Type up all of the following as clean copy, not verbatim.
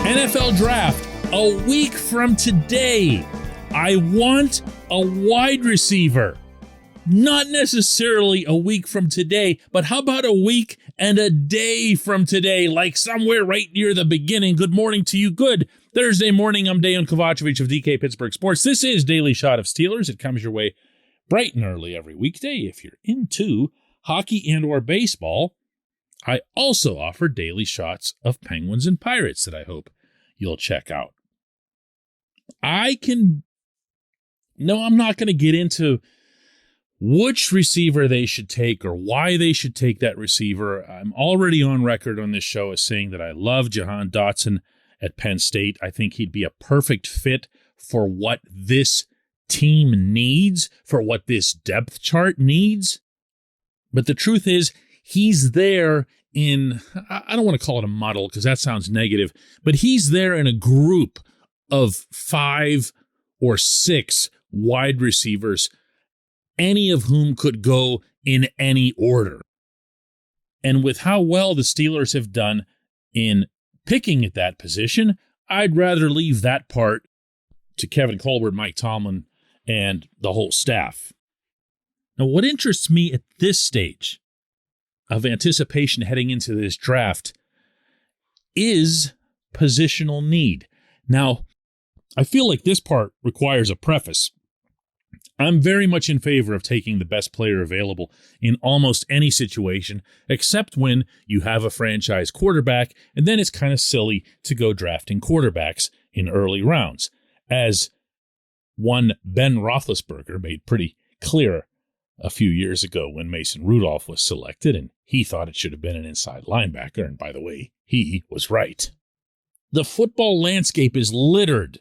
NFL Draft, a week from today. I want a wide receiver. Not necessarily a week from today, but how about a week and a day from today, like somewhere right near the beginning? Good morning to you. Good Thursday morning. I'm Dejan Kovacevic of DK Pittsburgh Sports. This is Daily Shot of Steelers. It comes your way bright and early every weekday if you're into hockey and or baseball. I also offer daily shots of Penguins and Pirates that I hope you'll check out. I'm not going to get into which receiver they should take or why they should take that receiver. I'm already on record on this show as saying that I love Jahan Dotson at Penn State. I think he'd be a perfect fit for what this team needs, for what this depth chart needs. But the truth is, he's there in, I don't want to call it a muddle because that sounds negative, but he's there in a group of 5 or 6 wide receivers, any of whom could go in any order. And with how well the Steelers have done in picking at that position, I'd rather leave that part to Kevin Colbert, Mike Tomlin, and the whole staff. Now, what interests me at this stage of anticipation heading into this draft is positional need. Now, I feel like this part requires a preface. I'm very much in favor of taking the best player available in almost any situation, except when you have a franchise quarterback, and then it's kind of silly to go drafting quarterbacks in early rounds, as one Ben Roethlisberger made pretty clear a few years ago when Mason Rudolph was selected, and he thought it should have been an inside linebacker, and by the way, he was right. The football landscape is littered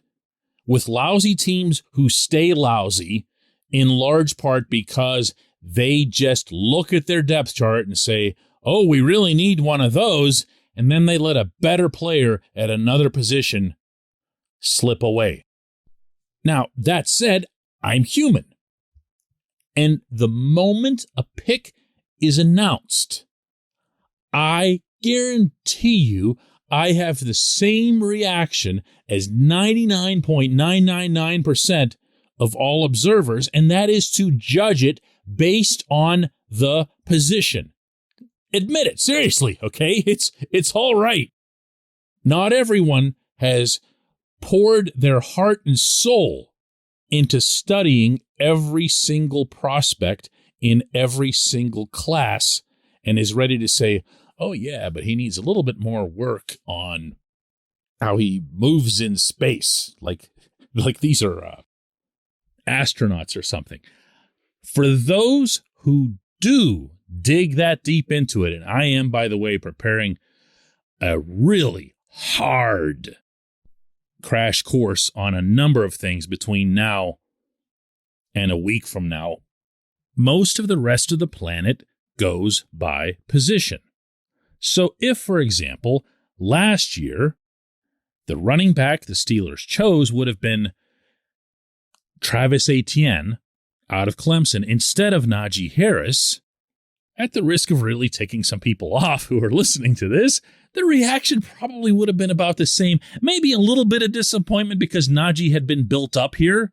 with lousy teams who stay lousy, in large part because they just look at their depth chart and say, oh, we really need one of those, and then they let a better player at another position slip away. Now, that said, I'm human. And the moment a pick is announced, I guarantee you I have the same reaction as 99.999% of all observers, and that is to judge it based on the position. Admit it, seriously, okay? It's all right. Not everyone has poured their heart and soul into studying every single prospect in every single class and is ready to say, oh yeah, but he needs a little bit more work on how he moves in space. Like these are astronauts or something. For those who do dig that deep into it, and I am, by the way, preparing a really hard crash course on a number of things between now and a week from now, most of the rest of the planet goes by position. So if, for example, last year, the running back the Steelers chose would have been Travis Etienne out of Clemson instead of Najee Harris, at the risk of really ticking some people off who are listening to this, the reaction probably would have been about the same. Maybe a little bit of disappointment because Najee had been built up here,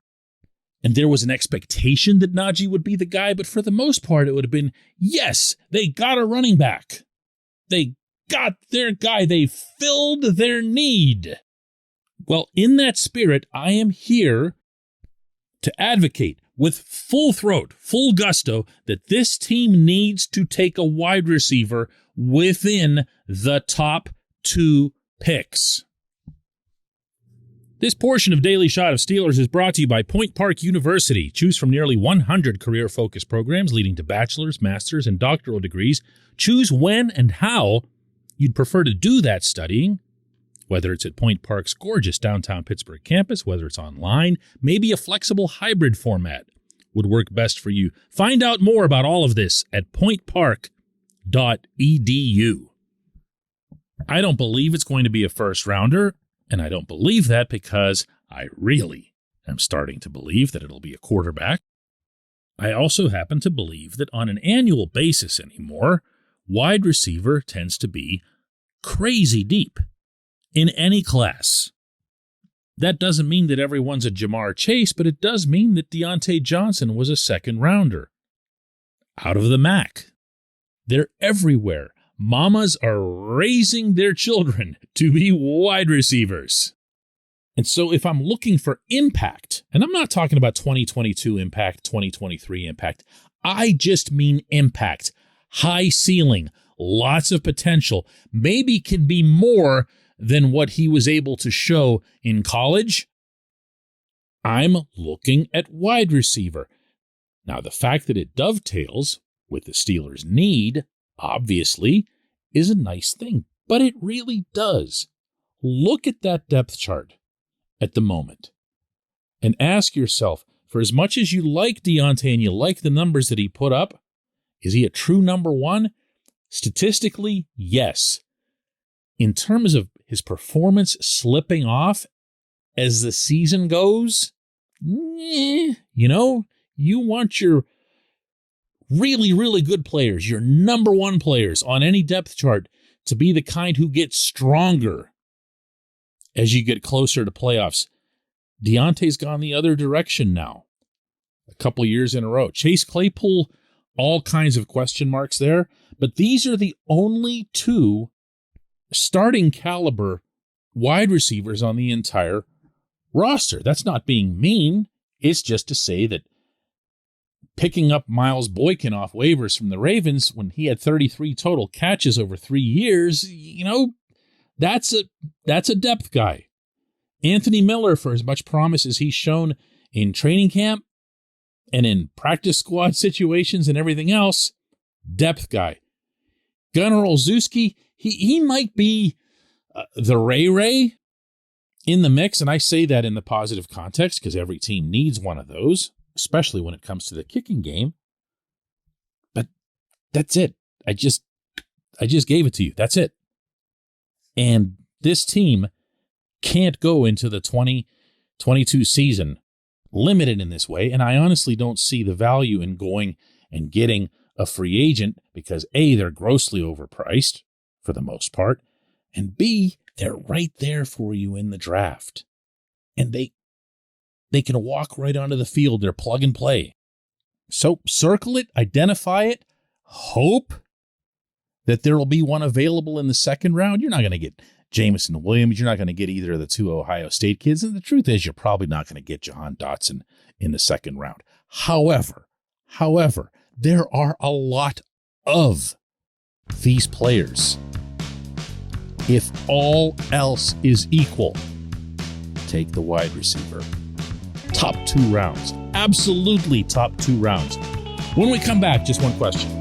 and there was an expectation that Najee would be the guy, but for the most part, it would have been, yes, they got a running back. They got their guy. They filled their need. Well, in that spirit, I am here to advocate with full throat, full gusto, that this team needs to take a wide receiver within the top 2 picks. This portion of Daily Shot of Steelers is brought to you by Point Park University. Choose from nearly 100 career-focused programs leading to bachelor's, master's, and doctoral degrees. Choose when and how you'd prefer to do that studying, whether it's at Point Park's gorgeous downtown Pittsburgh campus, whether it's online, maybe a flexible hybrid format would work best for you. Find out more about all of this at pointpark.edu. I don't believe it's going to be a first rounder, and I don't believe that because I really am starting to believe that it'll be a quarterback. I also happen to believe that on an annual basis anymore, wide receiver tends to be crazy deep. in any class. That doesn't mean that everyone's a Jamar Chase, but it does mean that Deontay Johnson was a second rounder. Out of the MAC. They're everywhere. Mamas are raising their children to be wide receivers. And so if I'm looking for impact, and I'm not talking about 2022 impact, 2023 impact, I just mean impact. High ceiling, lots of potential, maybe can be more than what he was able to show in college. I'm looking at wide receiver. Now, the fact that it dovetails with the Steelers' need, obviously, is a nice thing, but it really does. Look at that depth chart at the moment and ask yourself, for as much as you like Deontay and you like the numbers that he put up, is he a true number one? Statistically, yes. In terms of his performance slipping off as the season goes, you want your really, really good players, your number one players on any depth chart to be the kind who get stronger as you get closer to playoffs. Deontay's gone the other direction now, a couple years in a row. Chase Claypool, all kinds of question marks there, but these are the only two starting caliber wide receivers on the entire roster. That's not being mean. It's just to say that picking up Miles Boykin off waivers from the Ravens when he had 33 total catches over 3 years, that's a depth guy. Anthony Miller, for as much promise as he's shown in training camp and in practice squad situations and everything else, depth guy. Gunnar Olszewski, he might be the Ray in the mix, and I say that in the positive context because every team needs one of those, especially when it comes to the kicking game. But that's it. I just gave it to you. That's it. And this team can't go into the 2022 season limited in this way, and I honestly don't see the value in going and getting a free agent because A, they're grossly overpriced for the most part, and B, they're right there for you in the draft. And they can walk right onto the field. They're plug and play. So circle it, identify it, hope that there will be one available in the second round. You're not going to get Jameson Williams. You're not going to get either of the two Ohio State kids. And the truth is, you're probably not going to get Jahan Dotson in the second round. However, there are a lot of these players. If all else is equal, take the wide receiver. Top 2 rounds. Absolutely top 2 rounds. When we come back, just one question.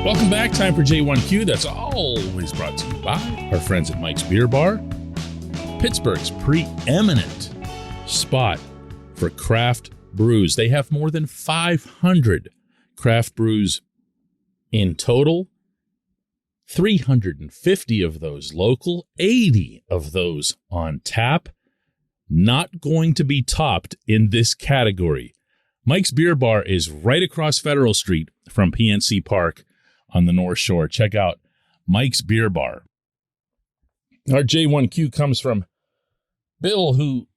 Welcome back. Time for J1Q. That's always brought to you by our friends at Mike's Beer Bar, Pittsburgh's preeminent spot for craft brews. They have more than 500 craft brews in total, 350 of those local, 80 of those on tap. Not going to be topped in this category. Mike's Beer Bar is right across Federal Street from PNC Park on the North Shore. Check out Mike's Beer Bar. Our J1Q comes from Bill, who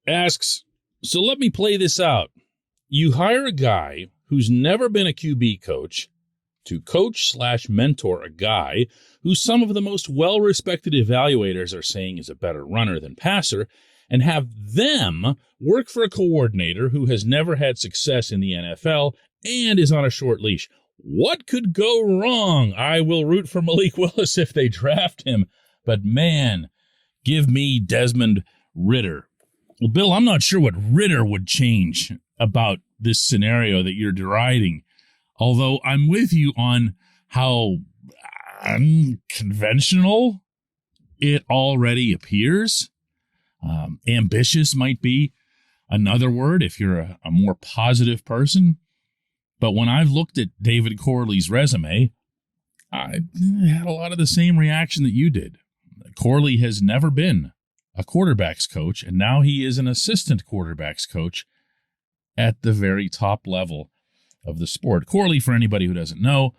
asks, so let me play this out. You hire a guy who's never been a QB coach to coach/mentor a guy who some of the most well-respected evaluators are saying is a better runner than passer, and have them work for a coordinator who has never had success in the NFL and is on a short leash. What could go wrong? I will root for Malik Willis if they draft him, but man, give me Desmond Ridder. Well, Bill, I'm not sure what Ridder would change about this scenario that you're deriding, although I'm with you on how unconventional it already appears. Ambitious might be another word if you're a more positive person. But when I've looked at David Corley's resume, I had a lot of the same reaction that you did. Corley has never been a quarterback's coach, and now he is an assistant quarterback's coach at the very top level of the sport. Corley, for anybody who doesn't know,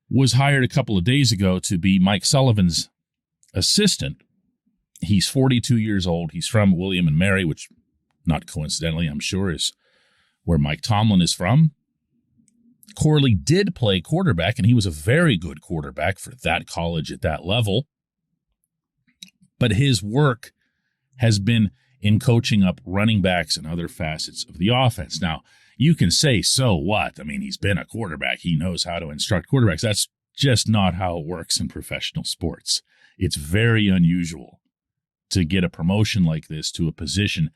was hired a couple of days ago to be Mike Sullivan's assistant. He's 42 years old. He's from William and Mary, which, not coincidentally, I'm sure is where Mike Tomlin is from. Corley did play quarterback, and he was a very good quarterback for that college at that level. But his work has been in coaching up running backs and other facets of the offense. Now, you can say, so what? I mean, he's been a quarterback. He knows how to instruct quarterbacks. That's just not how it works in professional sports. It's very unusual to get a promotion like this to a position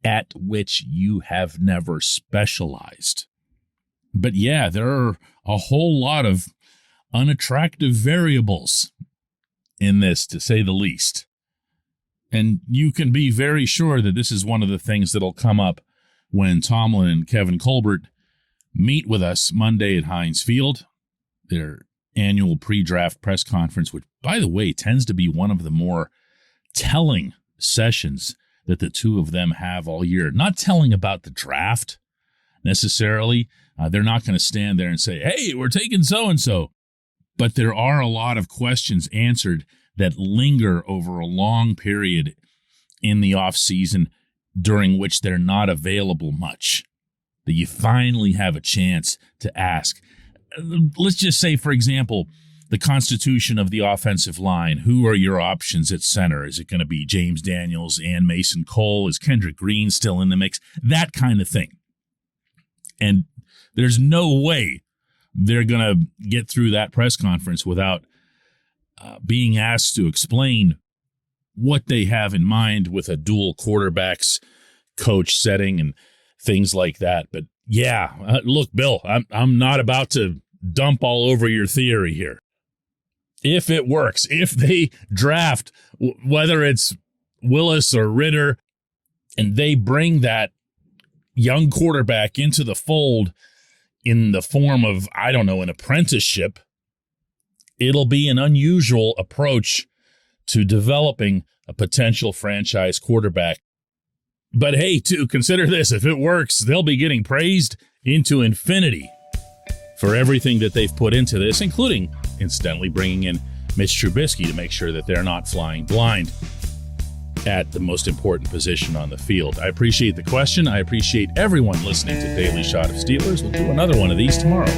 at which you have never specialized. But yeah, there are a whole lot of unattractive variables in this, to say the least. And you can be very sure that this is one of the things that'll come up when Tomlin and Kevin Colbert meet with us Monday at Heinz Field, their annual pre-draft press conference, which, by the way, tends to be one of the more telling sessions that the two of them have all year. Not telling about the draft necessarily. They're not going to stand there and say, hey, we're taking so-and-so. But there are a lot of questions answered that linger over a long period in the offseason during which they're not available much, that you finally have a chance to ask. Let's just say, for example, the constitution of the offensive line. Who are your options at center? Is it going to be James Daniels and Mason Cole? Is Kendrick Green still in the mix? That kind of thing. And there's no way they're going to get through that press conference without being asked to explain what they have in mind with a dual quarterbacks coach setting and things like that. But yeah, look, Bill, I'm not about to dump all over your theory here. If it works, if they draft, whether it's Willis or Ritter, and they bring that young quarterback into the fold in the form of, I don't know, an apprenticeship, it'll be an unusual approach to developing a potential franchise quarterback. But hey, to consider this, if it works, they'll be getting praised into infinity for everything that they've put into this, including, incidentally, bringing in Mitch Trubisky to make sure that they're not flying blind at the most important position on the field. I appreciate the question. I appreciate everyone listening to Daily Shot of Steelers. We'll do another one of these tomorrow.